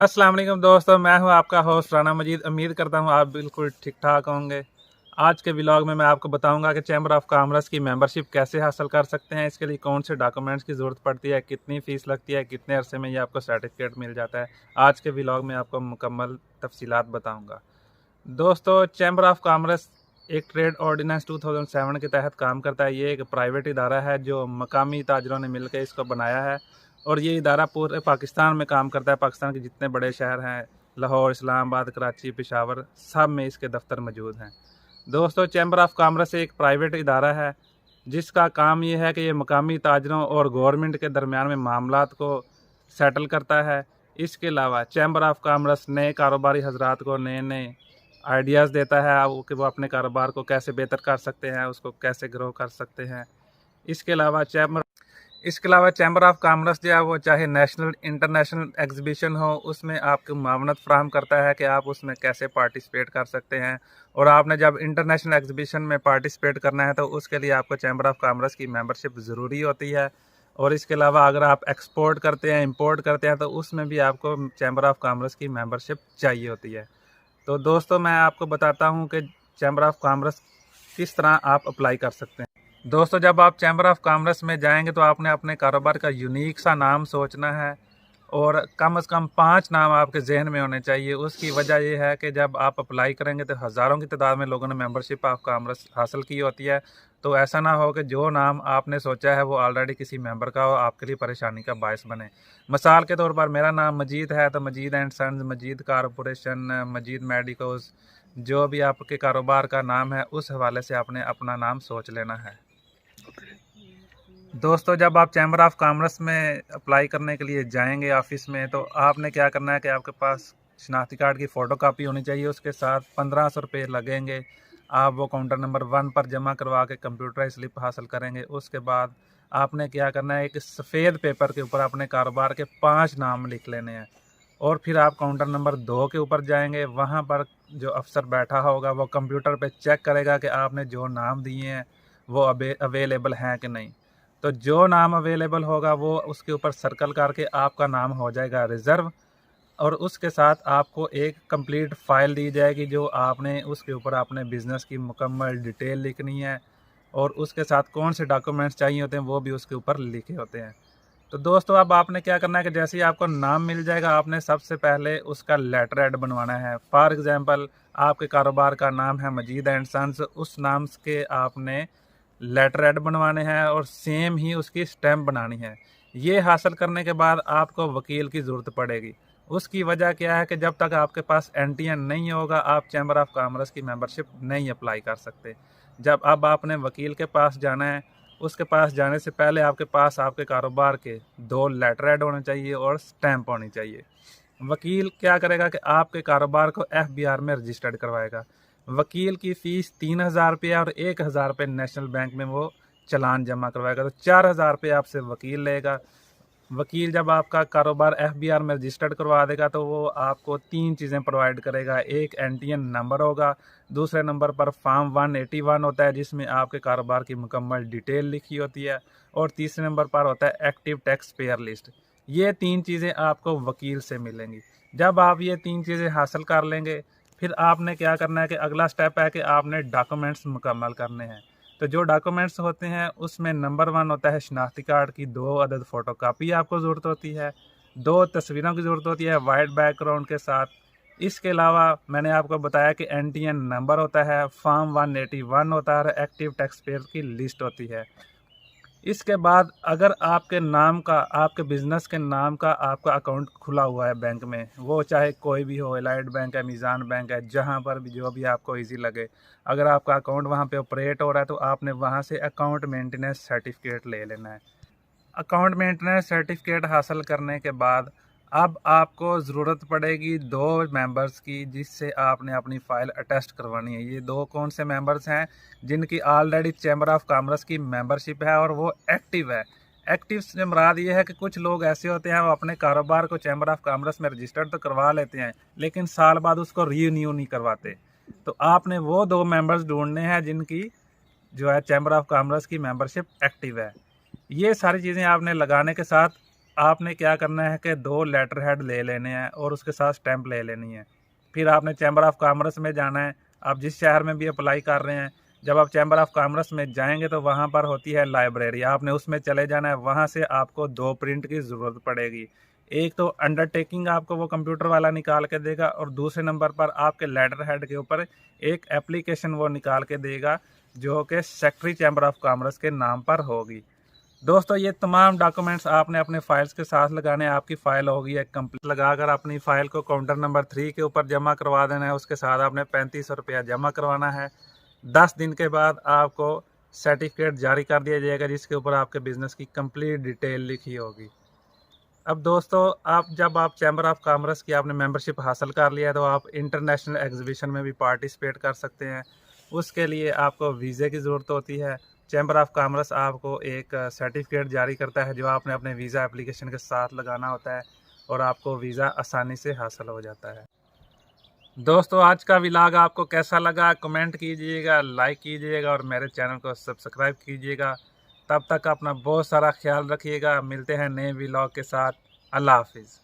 अस्सलाम वालेकुम दोस्तों, मैं हूं आपका होस्ट राना मजीद। उम्मीद करता हूं आप बिल्कुल ठीक ठाक होंगे। आज के व्लॉग में मैं आपको बताऊंगा कि चैम्बर ऑफ कॉमर्स की मेंबरशिप कैसे हासिल कर सकते हैं, इसके लिए कौन से डॉक्यूमेंट्स की ज़रूरत पड़ती है, कितनी फ़ीस लगती है, कितने अरसे में ये आपको सर्टिफिकेट मिल जाता है। आज के व्लॉग में आपको मुकम्मल तफसीलात बताऊँगा। दोस्तों, चैम्बर ऑफ कॉमर्स एक ट्रेड ऑर्डिनेंस 2007 के तहत काम करता है। ये एक प्राइवेट इदारा है जो मकामी ताजरों ने मिलकर इसको बनाया है और ये इदारा पूरे पाकिस्तान में काम करता है। पाकिस्तान के जितने बड़े शहर हैं, लाहौर, इस्लामाबाद, कराची, पेशावर, सब में इसके दफ्तर मौजूद हैं। दोस्तों, चैम्बर ऑफ कॉमर्स एक प्राइवेट इदारा है जिसका काम ये है कि ये मकामी ताजरों और गवर्नमेंट के दरमियान में मामलात को सेटल करता है। इसके अलावा चैम्बर ऑफ कॉमर्स नए कारोबारी हजरात को नए नए आइडियाज़ देता है कि वो अपने कारोबार को कैसे बेहतर कर सकते हैं, उसको कैसे ग्रो कर सकते हैं। इसके अलावा चैम्बर ऑफ कॉमर्स जो है वो चाहे नेशनल इंटरनेशनल एग्जीबिशन हो, उसमें आपको मावनत फ्राहम करता है कि आप उसमें कैसे पार्टिसिपेट कर सकते हैं। और आपने जब इंटरनेशनल एग्जीबिशन में पार्टिसिपेट करना है तो उसके लिए आपको चैम्बर ऑफ कॉमर्स की मेंबरशिप ज़रूरी होती है। और इसके अलावा अगर आप एक्सपोर्ट करते हैं, इंपोर्ट करते हैं, तो उसमें भी आपको चैम्बर ऑफ कॉमर्स की मेंबरशिप चाहिए होती है। तो दोस्तों, मैं आपको बताता हूँ कि चैम्बर ऑफ कॉमर्स किस तरह आप अप्लाई कर सकते हैं। दोस्तों, जब आप चैम्बर ऑफ कॉमर्स में जाएंगे तो आपने अपने कारोबार का यूनिक सा नाम सोचना है और कम से कम 5 नाम आपके जहन में होने चाहिए। उसकी वजह यह है कि जब आप अप्लाई करेंगे तो हज़ारों की तादाद में लोगों ने मेंबरशिप ऑफ कॉमर्स हासिल की होती है। तो ऐसा ना हो कि जो नाम आपने सोचा है वो ऑलरेडी किसी मेंबर का हो, आपके लिए परेशानी का बायस बने। मिसाल के तौर पर मेरा नाम मजीद है तो Majid and sons, Majid corporation, Majid medicos, जो भी आपके कारोबार का नाम है उस हवाले से आपने अपना नाम सोच लेना है। दोस्तों, जब आप चैम्बर ऑफ कॉमर्स में अप्लाई करने के लिए जाएंगे ऑफिस में, तो आपने क्या करना है कि आपके पास शनाख्ती कार्ड की फ़ोटो कापी होनी चाहिए। उसके साथ 1500 रुपये लगेंगे। आप वो काउंटर नंबर 1 पर जमा करवा के कंप्यूटराइज स्लिप हासिल करेंगे। उसके बाद आपने क्या करना है, एक सफ़ेद पेपर के ऊपर अपने कारोबार के 5 नाम लिख लेने हैं। और फिर आप काउंटर नंबर 2 के ऊपर जाएंगे। वहाँ पर जो अफसर बैठा होगा वो कंप्यूटर पे चेक करेगा कि आपने जो नाम दिए हैं वो अवेलेबल हैं कि नहीं। तो जो नाम अवेलेबल होगा वो उसके ऊपर सर्कल करके आपका नाम हो जाएगा रिज़र्व। और उसके साथ आपको एक कंप्लीट फ़ाइल दी जाएगी जो आपने उसके ऊपर अपने बिज़नेस की मुकम्मल डिटेल लिखनी है और उसके साथ कौन से डॉक्यूमेंट्स चाहिए होते हैं वो भी उसके ऊपर लिखे होते हैं। तो दोस्तों, अब आपने क्या करना है कि जैसे ही आपको नाम मिल जाएगा, आपने सबसे पहले उसका लेटर हेड बनवाना है। फॉर एग्ज़ाम्पल, आपके कारोबार का नाम है मजीद एंड सन्स, उस नाम के आपने लेटर हेड बनवाने हैं और सेम ही उसकी स्टैम्प बनानी है। ये हासिल करने के बाद आपको वकील की ज़रूरत पड़ेगी। उसकी वजह क्या है कि जब तक आपके पास एनटीएन नहीं होगा, आप चैम्बर ऑफ कॉमर्स की मेंबरशिप नहीं अप्लाई कर सकते। जब अब आपने वकील के पास जाना है, उसके पास जाने से पहले आपके पास आपके कारोबार के 2 लेटर हेड होने चाहिए और स्टैम्प होनी चाहिए। वकील क्या करेगा कि आपके कारोबार को एफबीआर में रजिस्टर्ड करवाएगा। वकील की फ़ीस 3000 रुपये और 1000 रुपये नेशनल बैंक में वो चालान जमा करवाएगा। तो 4000 रुपये आपसे वकील लेगा। वकील जब आपका कारोबार एफबीआर में रजिस्टर्ड करवा देगा तो वो आपको 3 चीज़ें प्रोवाइड करेगा। एक एनटीएन नंबर होगा, दूसरे नंबर पर फॉर्म 181 होता है जिसमें आपके कारोबार की मुकम्मल डिटेल लिखी होती है, और तीसरे नंबर पर होता है एक्टिव टैक्स पेयर लिस्ट। ये 3 चीज़ें आपको वकील से मिलेंगी। जब आप ये 3 चीज़ें हासिल कर लेंगे, फिर आपने क्या करना है कि अगला स्टेप है कि आपने डॉक्यूमेंट्स मुकम्मल करने हैं। तो जो डॉक्यूमेंट्स होते हैं उसमें नंबर 1 होता है शनाख्ती कार्ड की 2 अदद फ़ोटोकॉपी आपको ज़रूरत होती है, 2 तस्वीरों की ज़रूरत होती है वाइट बैकग्राउंड के साथ। इसके अलावा मैंने आपको बताया कि एनटीएन नंबर होता है, फॉर्म 181 होता है और एक्टिव टैक्स पेयर की लिस्ट होती है। इसके बाद अगर आपके नाम का, आपके बिज़नेस के नाम का आपका अकाउंट खुला हुआ है बैंक में, वो चाहे कोई भी हो, एलाइड बैंक है, मीज़ान बैंक है, जहाँ पर भी जो भी आपको इजी लगे, अगर आपका अकाउंट वहाँ पे ऑपरेट हो रहा है तो आपने वहाँ से अकाउंट मेंटेनेंस सर्टिफिकेट ले लेना है। अकाउंट मेंटेनेंस सर्टिफिकेट हासिल करने के बाद अब आपको ज़रूरत पड़ेगी 2 मेंबर्स की जिससे आपने अपनी फ़ाइल अटेस्ट करवानी है। ये 2 कौन से मेंबर्स हैं? जिनकी ऑलरेडी चैम्बर ऑफ कॉमर्स की मेंबरशिप है और वो एक्टिव है। एक्टिव से मुराद ये है कि कुछ लोग ऐसे होते हैं वो अपने कारोबार को चैम्बर ऑफ कॉमर्स में रजिस्टर्ड तो करवा लेते हैं लेकिन साल बाद उसको रीन्यू नहीं करवाते। तो आपने वो 2 मेंबर्स ढूंढने हैं जिनकी जो है चैम्बर ऑफ कॉमर्स की मेंबरशिप एक्टिव है। ये सारी चीज़ें आपने लगाने के साथ आपने क्या करना है कि 2 लेटर हेड ले लेने हैं और उसके साथ स्टैंप ले लेनी है। फिर आपने चैम्बर ऑफ कॉमर्स में जाना है। आप जिस शहर में भी अप्लाई कर रहे हैं, जब आप चैम्बर ऑफ कॉमर्स में जाएंगे तो वहाँ पर होती है लाइब्रेरी, आपने उसमें चले जाना है। वहाँ से आपको 2 प्रिंट की ज़रूरत पड़ेगी। एक तो अंडरटेकिंग आपको वो कंप्यूटर वाला निकाल के देगा, और दूसरे नंबर पर आपके लेटर हेड के ऊपर एक एप्लीकेशन वो निकाल के देगा, जो कि सेक्रेटरी चैम्बर ऑफ कॉमर्स के नाम पर होगी। दोस्तों, ये तमाम डॉक्यूमेंट्स आपने अपने फाइल्स के साथ लगाने हैं। आपकी फ़ाइल होगी एक कंप्लीट। लगाकर अपनी फ़ाइल को काउंटर नंबर 3 के ऊपर जमा करवा देना है। उसके साथ आपने 3500 रुपया जमा करवाना है। 10 दिन के बाद आपको सर्टिफिकेट जारी कर दिया जाएगा, जिसके ऊपर आपके बिज़नेस की कंप्लीट डिटेल लिखी होगी। अब दोस्तों, जब आप चैम्बर ऑफ कॉमर्स की आपने मेंबरशिप हासिल कर लिया है, तो आप इंटरनेशनल एग्जीबिशन में भी पार्टिसिपेट कर सकते हैं। उसके लिए आपको वीज़े की ज़रूरत होती है। चैम्बर ऑफ कॉमर्स आपको एक सर्टिफिकेट जारी करता है, जो आपने अपने वीज़ा एप्लीकेशन के साथ लगाना होता है, और आपको वीज़ा आसानी से हासिल हो जाता है। दोस्तों, आज का व्लॉग आपको कैसा लगा कमेंट कीजिएगा, लाइक कीजिएगा और मेरे चैनल को सब्सक्राइब कीजिएगा। तब तक अपना बहुत सारा ख्याल रखिएगा। मिलते हैं नए व्लॉग के साथ। अल्लाह हाफिज़।